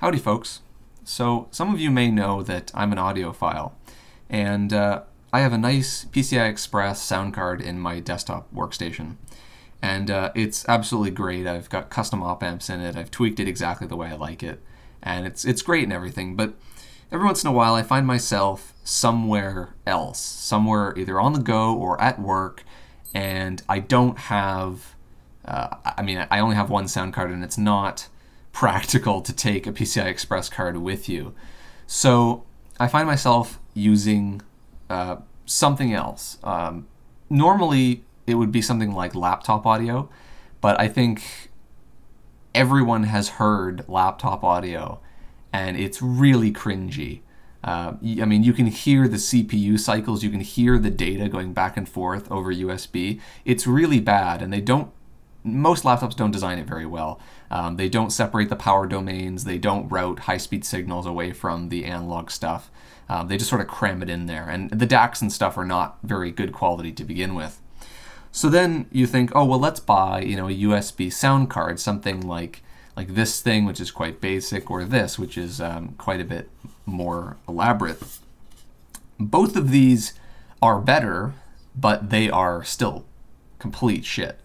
Howdy folks. So some of you may know that I'm an audiophile, and I have a nice PCI Express sound card in my desktop workstation. And it's absolutely great. I've got custom op amps in it. I've tweaked it exactly the way I like it. And it's great and everything, but every once in a while I find myself somewhere else, somewhere either on the go or at work, and I don't have, I only have one sound card, and it's not practical to take a PCI Express card with you. So I find myself using something else. Normally it would be something like laptop audio, but I think everyone has heard laptop audio, and it's really cringy. You can hear the CPU cycles, you can hear the data going back and forth over USB. It's really bad, and most laptops don't design it very well. They don't separate the power domains, they don't route high-speed signals away from the analog stuff. They just sort of cram it in there, and the DACs and stuff are not very good quality to begin with. So then you think, oh well, let's buy a USB sound card, something like this thing, which is quite basic, or this, which is quite a bit more elaborate. Both of these are better, but they are still complete shit.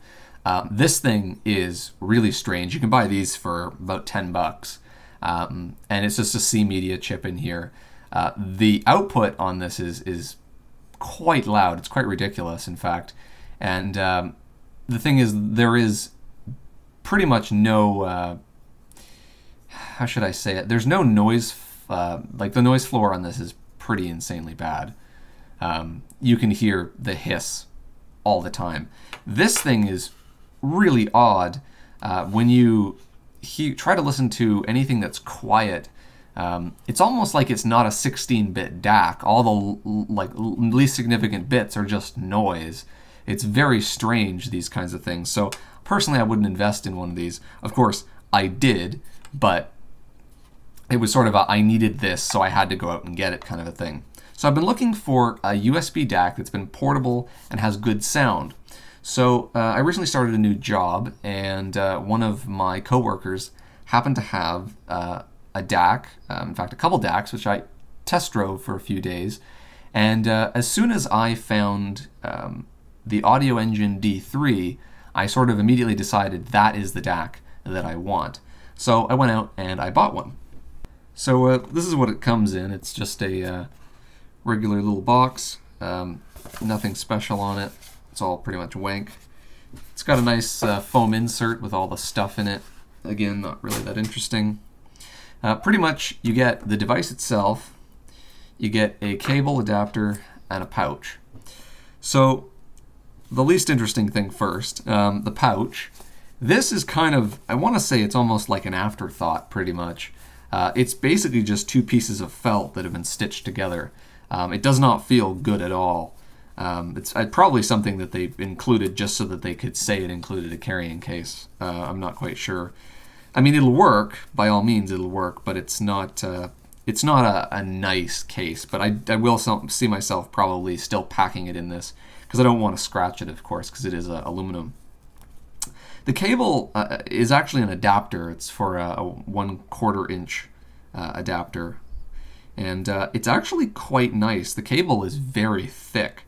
This thing is really strange. You can buy these for about $10, and it's just a C media chip in here. The output on this is quite loud. It's quite ridiculous, in fact. And the thing is, there is pretty much no, how should I say it? There's no noise, the noise floor on this is pretty insanely bad. You can hear the hiss all the time. This thing is really odd. When you try to listen to anything that's quiet, it's almost like it's not a 16-bit DAC. All the least significant bits are just noise. It's very strange, these kinds of things. So personally, I wouldn't invest in one of these. Of course, I did, but it was sort of I needed this, so I had to go out and get it kind of a thing. So I've been looking for a USB DAC that's been portable and has good sound. So I recently started a new job, and one of my coworkers happened to have a DAC, in fact a couple DACs, which I test drove for a few days. And as soon as I found the Audioengine D3, I sort of immediately decided that is the DAC that I want. So I went out and I bought one. So this is what it comes in. It's just a regular little box, nothing special on it. It's all pretty much wank. It's got a nice foam insert with all the stuff in it. Again, not really that interesting. Pretty much you get the device itself, you get a cable adapter, and a pouch. So the least interesting thing first, the pouch. This is kind of, I want to say it's almost like an afterthought pretty much. It's basically just two pieces of felt that have been stitched together. It does not feel good at all. It's probably something that they included just so that they could say it included a carrying case. I'm not quite sure. I mean, it'll work, by all means it'll work, but it's not a nice case. But I will see myself probably still packing it in this, because I don't want to scratch it, of course, because it is aluminum. The cable is actually an adapter. It's for a 1/4 inch adapter. And it's actually quite nice. The cable is very thick.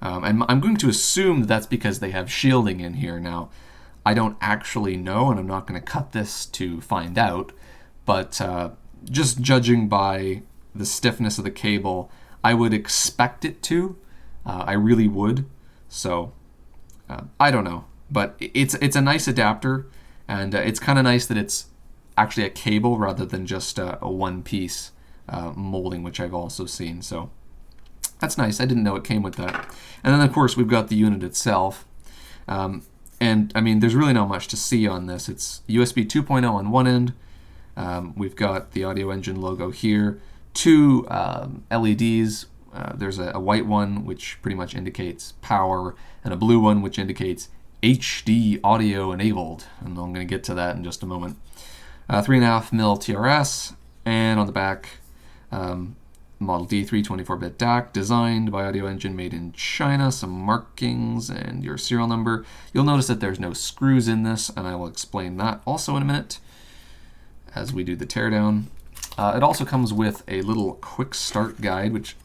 And I'm going to assume that's because they have shielding in here. Now, I don't actually know, and I'm not going to cut this to find out, but just judging by the stiffness of the cable, I would expect it to. I really would. So, I don't know. But it's a nice adapter, and it's kind of nice that it's actually a cable rather than just a one-piece molding, which I've also seen. So that's nice. I didn't know it came with that. And then, of course, we've got the unit itself. And, I mean, there's really not much to see on this. It's USB 2.0 on one end. We've got the Audioengine logo here. Two LEDs. There's a white one, which pretty much indicates power, and a blue one, which indicates HD audio enabled. And I'm going to get to that in just a moment. 3.5mm TRS, and on the back, Model D3 24-bit DAC, designed by Audioengine, made in China, some markings, and your serial number. You'll notice that there's no screws in this, and I will explain that also in a minute. as we do the teardown. It also comes with a little quick start guide, which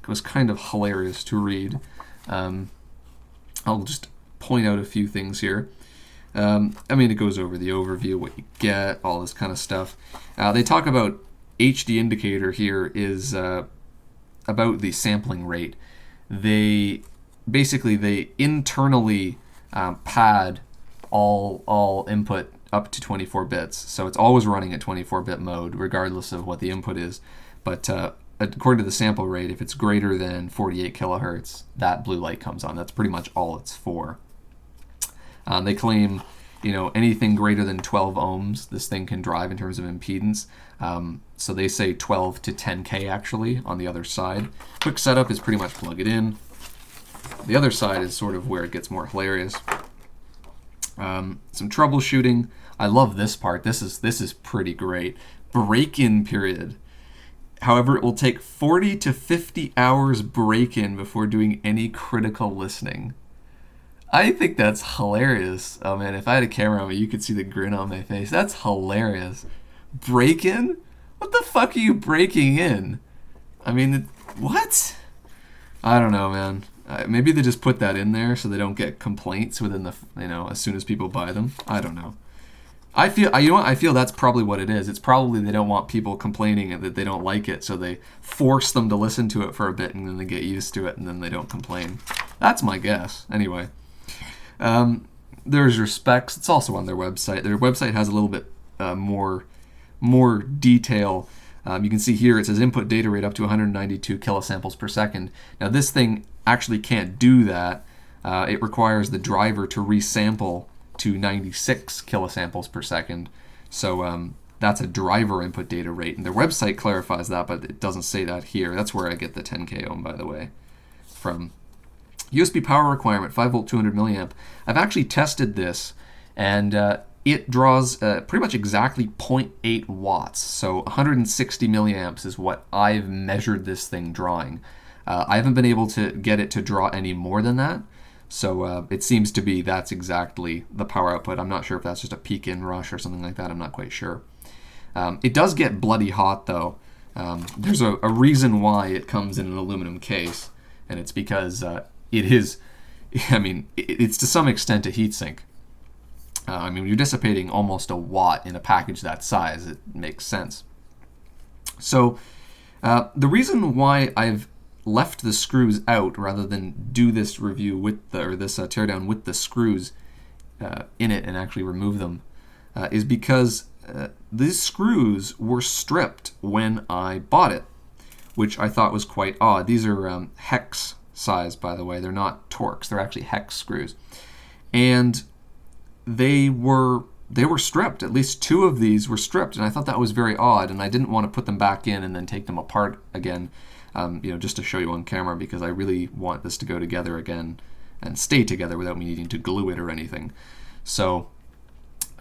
was kind of hilarious to read. I'll just point out a few things here. I mean, it goes over the overview, what you get, all this kind of stuff. They talk about HD indicator here is about the sampling rate. They internally pad all input up to 24 bits. So it's always running at 24-bit mode, regardless of what the input is. But according to the sample rate, if it's greater than 48 kilohertz, that blue light comes on. That's pretty much all it's for. They claim, anything greater than 12 ohms, this thing can drive in terms of impedance. So they say 12 to 10K actually on the other side. Quick setup is pretty much plug it in. The other side is sort of where it gets more hilarious. Some troubleshooting. I love this part. This is pretty great. Break-in period. However, it will take 40 to 50 hours break-in before doing any critical listening. I think that's hilarious. Oh man, if I had a camera on me, you could see the grin on my face. That's hilarious. Break-in? What the fuck are you breaking in? I mean, what? I don't know, man. Maybe they just put that in there so they don't get complaints within the, as soon as people buy them. I don't know. I feel that's probably what it is. It's probably they don't want people complaining that they don't like it, so they force them to listen to it for a bit, and then they get used to it, and then they don't complain. That's my guess. Anyway, there's your specs. It's also on their website. Their website has a little bit more detail. You can see here it says input data rate up to 192 kilosamples per second. Now this thing actually can't do that. It requires the driver to resample to 96 kilosamples per second. So that's a driver input data rate. And their website clarifies that, but it doesn't say that here. That's where I get the 10K ohm, by the way, from. USB power requirement, 5 volt, 200 milliamp. I've actually tested this, and it draws pretty much exactly 0.8 watts. So 160 milliamps is what I've measured this thing drawing. I haven't been able to get it to draw any more than that. So it seems to be that's exactly the power output. I'm not sure if that's just a peak in rush or something like that. I'm not quite sure. It does get bloody hot though. There's a reason why it comes in an aluminum case, and it's because it is, it's to some extent a heatsink. You're dissipating almost a watt in a package that size. It makes sense. So the reason why I've left the screws out rather than do this review with this teardown with the screws in it and actually remove them is because these screws were stripped when I bought it, which I thought was quite odd. These are hex size, by the way. They're not Torx. They're actually hex screws. And they were stripped. At least 2 of these were stripped, and I thought that was very odd, and I didn't want to put them back in and then take them apart again, just to show you on camera, because I really want this to go together again and stay together without me needing to glue it or anything. So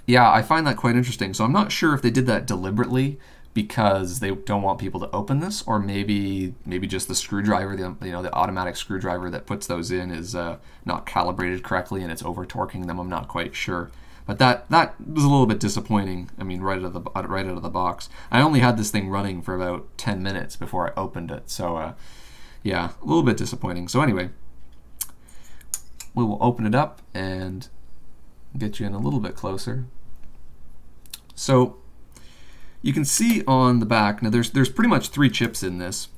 yeah, I find that quite interesting. So I'm not sure if they did that deliberately because they don't want people to open this, or maybe just the screwdriver, the automatic screwdriver that puts those in is not calibrated correctly and it's over torquing them. I'm not quite sure, but that was a little bit disappointing. Right out of the box. I only had this thing running for about 10 minutes before I opened it, so yeah, a little bit disappointing. So anyway, we will open it up and get you in a little bit closer. So you can see on the back, now there's pretty much 3 chips in this,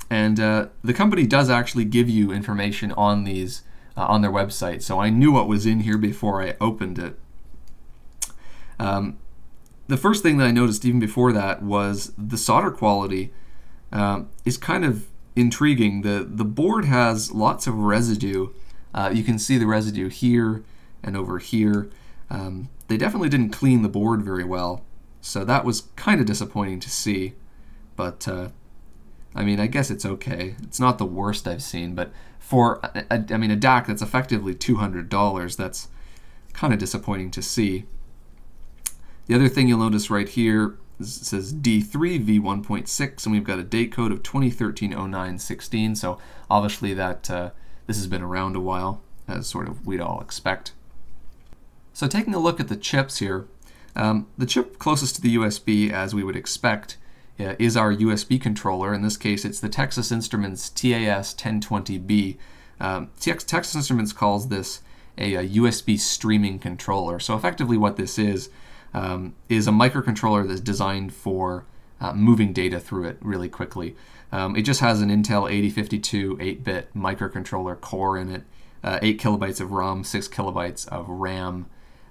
and the company does actually give you information on these on their website, so I knew what was in here before I opened it. The first thing that I noticed even before that was the solder quality is kind of intriguing. The board has lots of residue. You can see the residue here and over here. They definitely didn't clean the board very well. So that was kind of disappointing to see, but I guess it's okay. It's not the worst I've seen, but for a DAC that's effectively $200, that's kind of disappointing to see. The other thing you'll notice right here is it says D3 V1.6, and we've got a date code of 2013-09-16. So obviously that this has been around a while, as sort of we'd all expect. So taking a look at the chips here. The chip closest to the USB, as we would expect, is our USB controller. In this case, it's the Texas Instruments TAS-1020B. Texas Instruments calls this a USB streaming controller. So effectively what this is a microcontroller that's designed for moving data through it really quickly. It just has an Intel 8052 8-bit microcontroller core in it, 8 kilobytes of ROM, 6 kilobytes of RAM,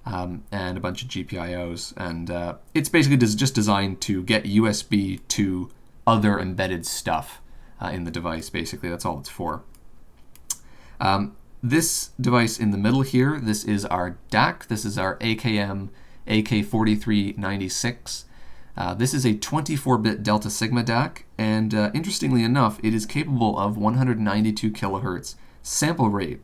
and a bunch of GPIOs. And it's basically just designed to get USB to other embedded stuff in the device, basically. That's all it's for. This device in the middle here, this is our DAC. This is our AKM AK4396. This is a 24-bit Delta Sigma DAC, and interestingly enough, it is capable of 192 kilohertz sample rate.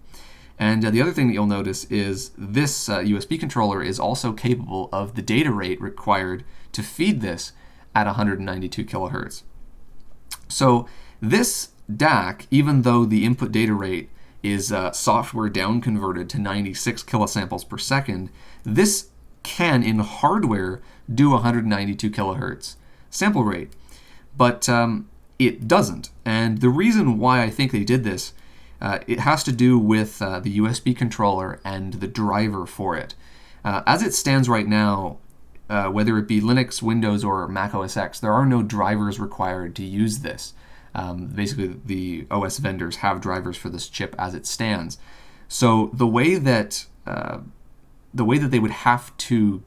And the other thing that you'll notice is this USB controller is also capable of the data rate required to feed this at 192 kilohertz. So this DAC, even though the input data rate is software down converted to 96 kilosamples per second, this can, in hardware, do 192 kilohertz sample rate. But it doesn't. And the reason why I think they did this, it has to do with the USB controller and the driver for it. As it stands right now, whether it be Linux, Windows, or Mac OS X, there are no drivers required to use this. Basically, the OS vendors have drivers for this chip as it stands. So the way that they would have to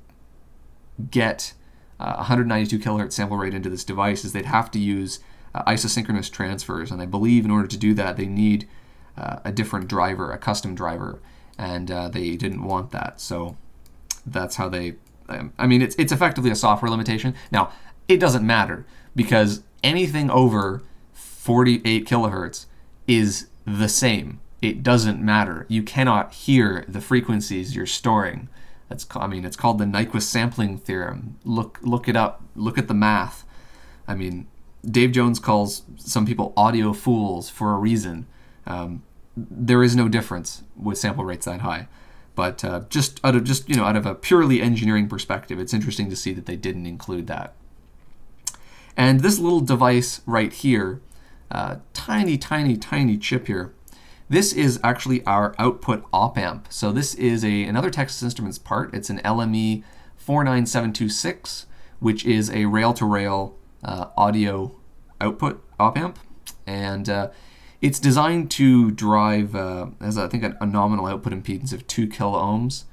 get 192 kilohertz sample rate into this device is they'd have to use isosynchronous transfers, and I believe in order to do that they need a different driver, a custom driver, and they didn't want that. So that's how they. I mean, it's effectively a software limitation. Now, it doesn't matter because anything over 48 kilohertz is the same. It doesn't matter. You cannot hear the frequencies you're storing. It's called the Nyquist sampling theorem. Look it up. Look at the math. I mean, Dave Jones calls some people audio fools for a reason. There is no difference with sample rates that high. But just out of a purely engineering perspective, it's interesting to see that they didn't include that. And this little device right here, tiny chip here, this is actually our output op-amp. So this is another Texas Instruments part. It's an LME 49726, which is a rail-to-rail audio output op-amp. And it's designed to drive, has I think a nominal output impedance of 2 kilo ohms.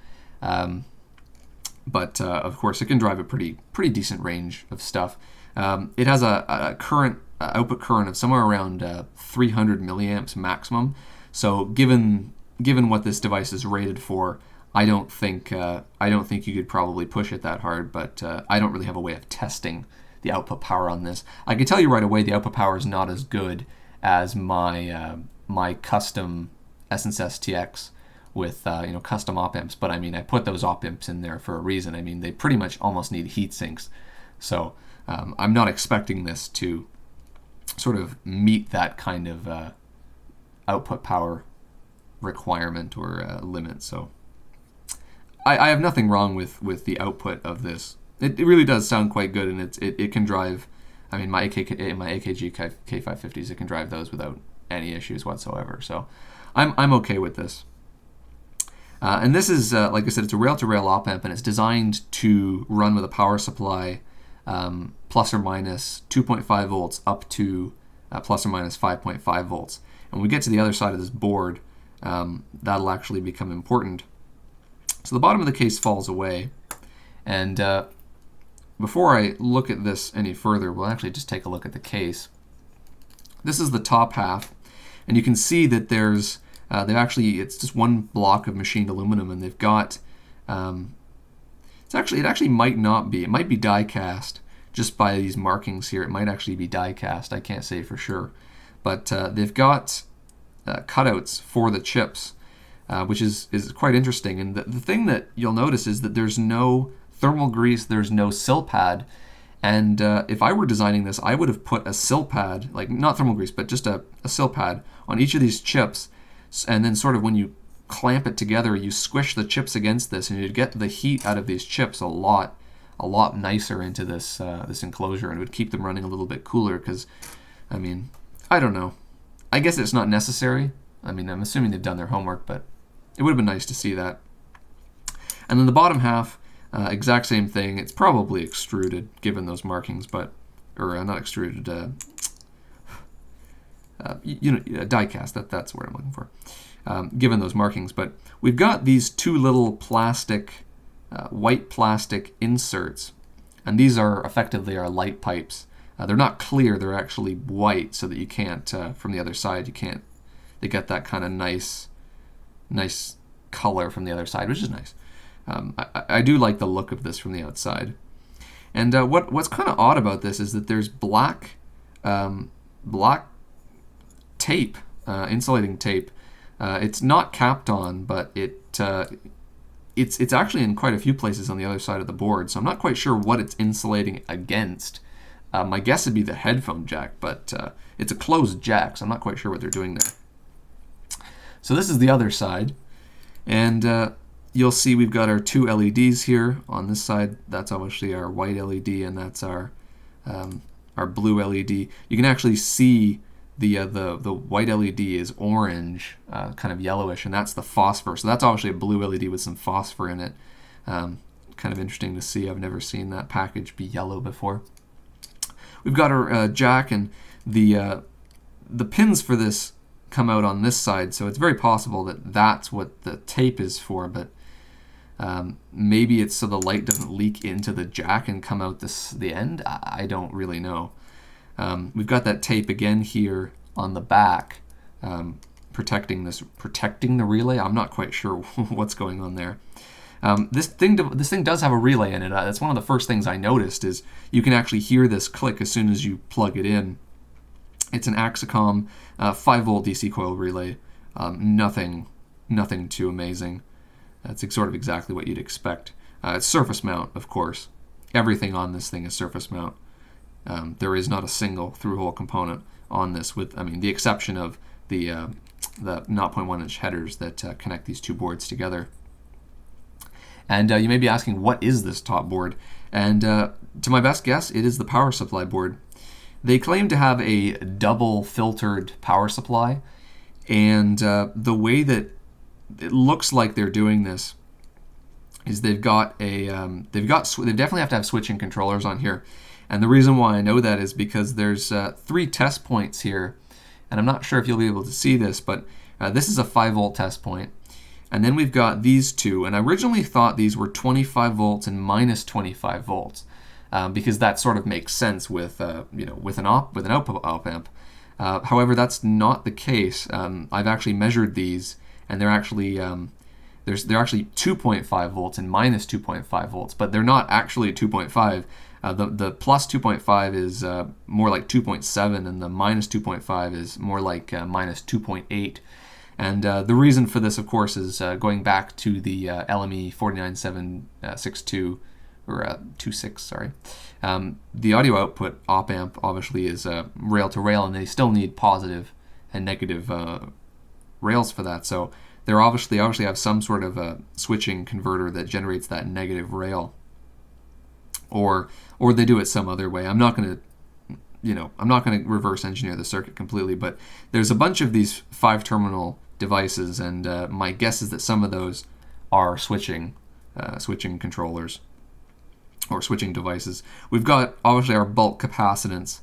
But of course, it can drive a pretty decent range of stuff. It has a current output current of somewhere around 300 milliamps maximum. So given what this device is rated for, I don't think you could probably push it that hard. But I don't really have a way of testing the output power on this. I can tell you right away the output power is not as good as my my custom Essence STX with custom op amps. But I mean, I put those op amps in there for a reason. I mean, they pretty much almost need heat sinks. So I'm not expecting this to sort of meet that kind of output power requirement or limit. So I have nothing wrong with the output of this. It really does sound quite good, and it can drive. I mean, my AKG K550s, it can drive those without any issues whatsoever. So I'm okay with this. And this is, like I said, it's a rail-to-rail op-amp, and it's designed to run with a power supply plus or minus 2.5 volts up to plus or minus 5.5 volts. And when we get to the other side of this board, that'll actually become important. So the bottom of the case falls away. And before I look at this any further, we'll actually just take a look at the case. This is the top half. And you can see that there's, it's just one block of machined aluminum, and they've got, it actually might not be. It might be die cast just by these markings here. It might actually be die cast. I can't say for sure. But they've got cutouts for the chips, which is quite interesting. And the thing that you'll notice is that there's no thermal grease, there's no sill pad. And if I were designing this, I would have put a sill pad, like not thermal grease, but just a sill pad on each of these chips. And then sort of when you clamp it together, you squish the chips against this, and you'd get the heat out of these chips a lot a lot nicer into this this enclosure, and it would keep them running a little bit cooler. Because, I mean, I don't know. I guess it's not necessary. I mean, I'm assuming they've done their homework, but it would have been nice to see that. And then the bottom half, exact same thing. It's probably extruded, given those markings, but not extruded. Die cast. That's what I'm looking for. Given those markings, but we've got these two little plastic, white plastic inserts, and these are effectively our light pipes. They're not clear; they're actually white, so that you can't, from the other side, you can't. They get that kind of nice color from the other side, which is nice. I do like the look of this from the outside. And what's kind of odd about this is that there's black tape, insulating tape. It's not capped on, but it's actually in quite a few places on the other side of the board. So I'm not quite sure what it's insulating against. My guess would be the headphone jack, but it's a closed jack, so I'm not quite sure what they're doing there. So this is the other side, and you'll see we've got our two LEDs here on this side. That's obviously our white LED, and that's our blue LED. You can actually see the white LED is orange, kind of yellowish, and that's the phosphor. So that's obviously a blue LED with some phosphor in it. Kind of interesting to see. I've never seen that package be yellow before. We've got our jack, and the pins for this come out on this side, so it's very possible that that's what the tape is for, but maybe it's so the light doesn't leak into the jack and come out the end. I don't really know. We've got that tape again here on the back, protecting the relay. I'm not quite sure what's going on there. This thing does have a relay in it. That's one of the first things I noticed, is you can actually hear this click as soon as you plug it in. It's an Axicom 5-volt DC coil relay. Nothing too amazing. That's sort of exactly what you'd expect. It's surface mount, of course. Everything on this thing is surface mount. There is not a single through-hole component on this, with the exception of the 0.1 inch headers that connect these two boards together. And you may be asking, what is this top board? And to my best guess, it is the power supply board. They claim to have a double filtered power supply, and the way that it looks like they're doing this is they definitely have to have switching controllers on here. And the reason why I know that is because there's 3 test points here, and I'm not sure if you'll be able to see this, but this is a 5-volt test point. And then we've got these two, and I originally thought these were 25 volts and minus 25 volts, because that sort of makes sense with with an output op amp. However, that's not the case. I've actually measured these, and they're actually they're actually 2.5 volts and minus 2.5 volts, but they're not actually 2.5. The plus 2.5 is more like 2.7, and the minus 2.5 is more like minus 2.8. And the reason for this, of course, is going back to the LME 49762 or 26. Sorry, the audio output op amp obviously is rail to rail, and they still need positive and negative rails for that. So they're obviously have some sort of a switching converter that generates that negative rail, or they do it some other way. I'm not going to reverse engineer the circuit completely, but there's a bunch of these 5-terminal devices, and my guess is that some of those are switching controllers or switching devices. We've got obviously our bulk capacitance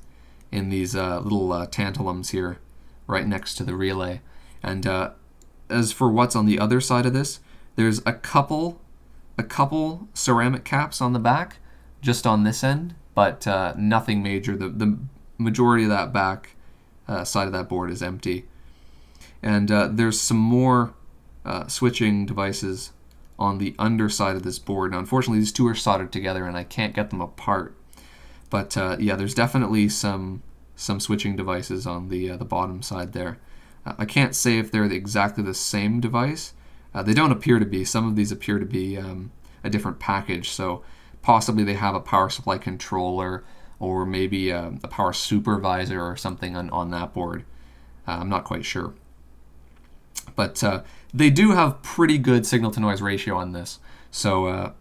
in these little tantalums here right next to the relay. And as for what's on the other side of this, there's a couple ceramic caps on the back, just on this end, but nothing major. The majority of that back side of that board is empty. And there's some more switching devices on the underside of this board. Now, unfortunately, these two are soldered together, and I can't get them apart. But yeah, there's definitely some switching devices on the bottom side there. I can't say if they're exactly the same device. They don't appear to be. Some of these appear to be a different package, so possibly they have a power supply controller or maybe a power supervisor or something on that board. I'm not quite sure. But they do have pretty good signal-to-noise ratio on this. So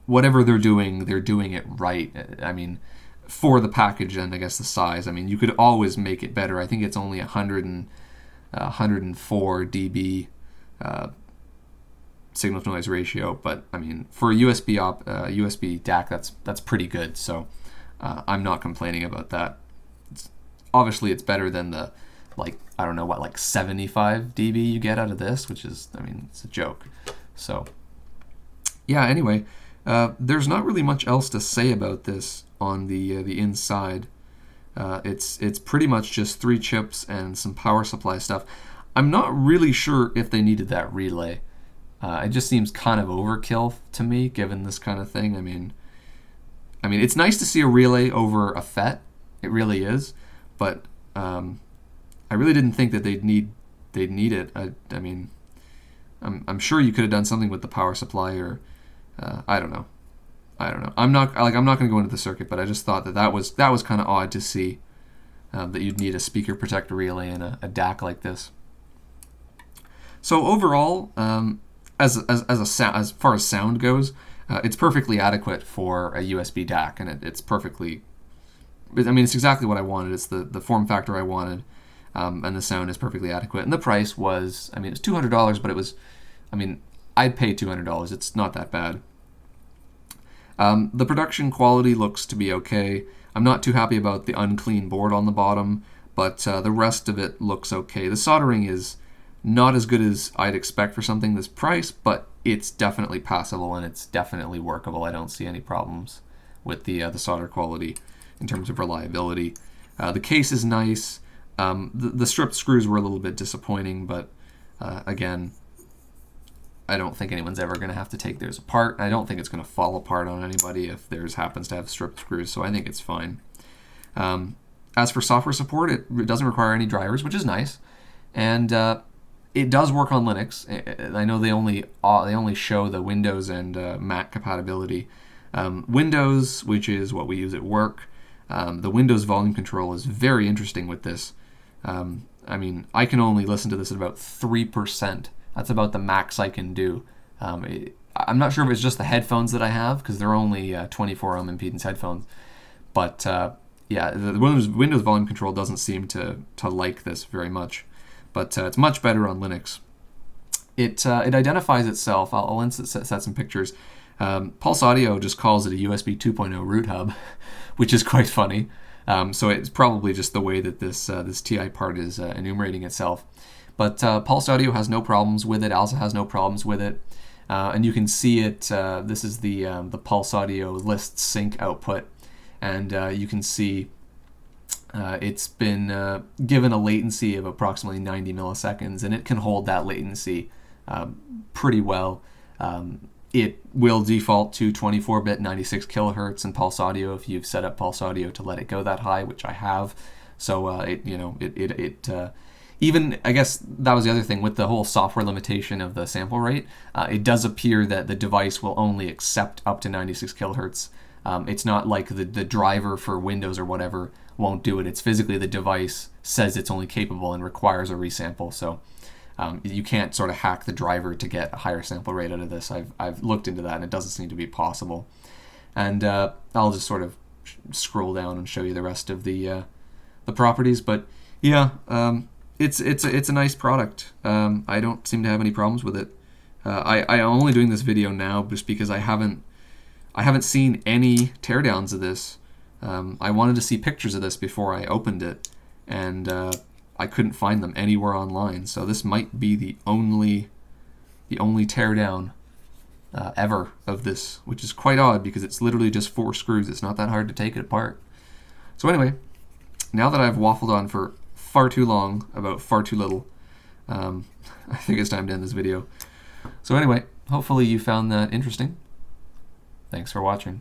whatever they're doing it right. I mean, for the package and I guess the size. I mean, you could always make it better. I think it's only 104 dB signal to noise ratio, but I mean, for a USB DAC, that's pretty good. So I'm not complaining about that. Obviously, it's better than the I don't know what 75 dB you get out of this, which is, I mean, it's a joke. So yeah. Anyway, there's not really much else to say about this on the inside. It's pretty much just 3 chips and some power supply stuff. I'm not really sure if they needed that relay. It just seems kind of overkill to me, given this kind of thing. I mean, it's nice to see a relay over a FET. It really is, but I really didn't think that they'd need it. I mean, I'm sure you could have done something with the power supply, or I don't know. I'm not going to go into the circuit, but I just thought that was kind of odd to see that you'd need a speaker protector relay in a DAC like this. So overall, as far as sound goes, it's perfectly adequate for a USB DAC, and it's perfectly. I mean, it's exactly what I wanted. It's the form factor I wanted, and the sound is perfectly adequate. And the price was, I mean, it's $200, but it was, I mean, I'd pay $200. It's not that bad. The production quality looks to be okay. I'm not too happy about the unclean board on the bottom, but the rest of it looks okay. The soldering is not as good as I'd expect for something this price, but it's definitely passable and it's definitely workable. I don't see any problems with the solder quality in terms of reliability. The case is nice. The stripped screws were a little bit disappointing, but again, I don't think anyone's ever going to have to take theirs apart. I don't think it's going to fall apart on anybody if theirs happens to have stripped screws, so I think it's fine. As for software support, it doesn't require any drivers, which is nice, and it does work on Linux. I know they only show the Windows and Mac compatibility. Windows, which is what we use at work, the Windows volume control is very interesting with this. I mean, I can only listen to this at about 3%. That's about the max I can do. I'm not sure if it's just the headphones that I have, because they're only 24 ohm impedance headphones. But yeah, the Windows volume control doesn't seem to like this very much. But it's much better on Linux. It identifies itself. I'll set some pictures. Pulse Audio just calls it a USB 2.0 root hub, which is quite funny. So it's probably just the way that this TI part is enumerating itself. But Pulse Audio has no problems with it. ALSA has no problems with it. And you can see it. This is the Pulse Audio list sync output. And you can see it's been given a latency of approximately 90 milliseconds, and it can hold that latency pretty well. It will default to 24-bit 96 kilohertz in Pulse Audio if you've set up Pulse Audio to let it go that high, which I have. So even, I guess that was the other thing with the whole software limitation of the sample rate. It does appear that the device will only accept up to 96 kilohertz. It's not like the driver for Windows or whatever won't do it. It's physically the device says it's only capable and requires a resample. So you can't sort of hack the driver to get a higher sample rate out of this. I've looked into that, and it doesn't seem to be possible. And I'll just sort of scroll down and show you the rest of the properties. But yeah, it's a nice product. I don't seem to have any problems with it. I'm only doing this video now just because I haven't seen any teardowns of this. I wanted to see pictures of this before I opened it, and I couldn't find them anywhere online. So this might be the only teardown ever of this, which is quite odd because it's literally just 4 screws. It's not that hard to take it apart. So anyway, now that I've waffled on for far too long about far too little, I think it's time to end this video. So anyway, hopefully you found that interesting. Thanks for watching.